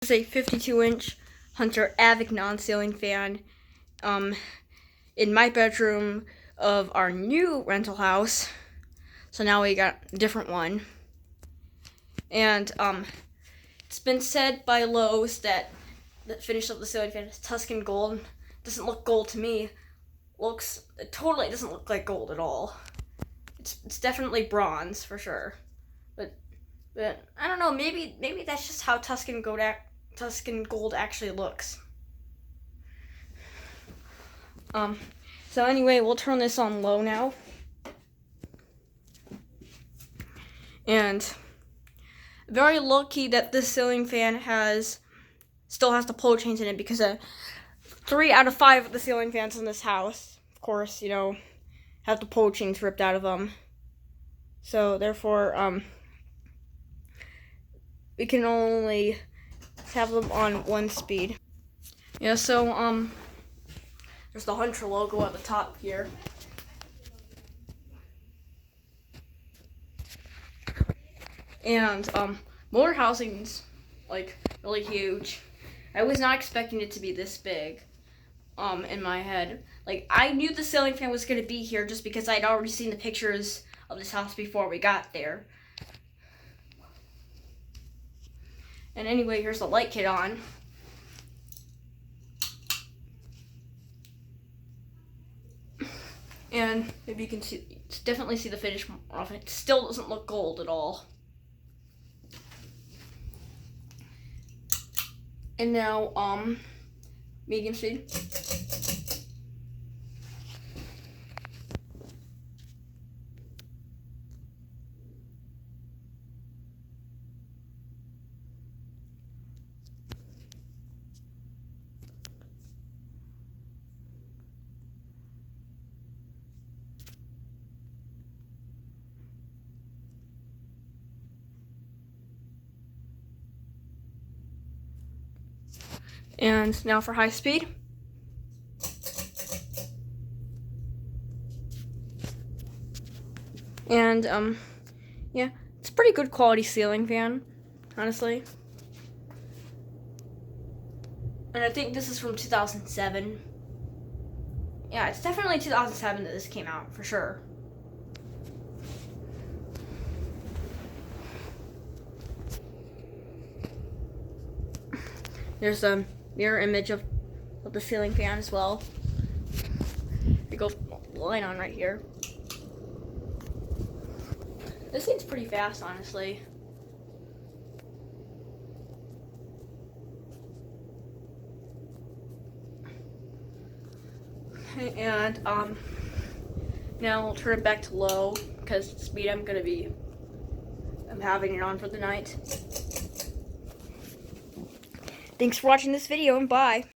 This is a 52-inch Hunter Avignon ceiling fan in my bedroom of our new rental house. So now we got a different one. And it's been said by Lowe's that the finish of the ceiling fan is Tuscan gold. It doesn't look gold to me. It totally doesn't look like gold at all. It's definitely bronze for sure. But I don't know, maybe that's just how Tuscan gold actually looks. So anyway, we'll turn this on low now. And very lucky that this ceiling fan still has the pull chains in it, because 3 out of 5 of the ceiling fans in this house, of course, have the pull chains ripped out of them. So therefore, we can only have them on 1 speed. Yeah, so there's the Hunter logo at the top here. And motor housing's like really huge. I was not expecting it to be this big. In my head, like, I knew the ceiling fan was gonna be here just because I'd already seen the pictures of this house before we got there. And anyway, here's the light kit on. And if you can definitely see the finish off it. It still doesn't look gold at all. And now, medium speed. And now for high speed. And yeah, it's a pretty good quality ceiling fan, honestly. And I think this is from 2007. Yeah, it's definitely 2007 that this came out, for sure. There's a mirror image of the ceiling fan as well. We go line on right here. This thing's pretty fast, honestly. And now we'll turn it back to low, because the speed I'm having it on for the night. Thanks for watching this video, and bye.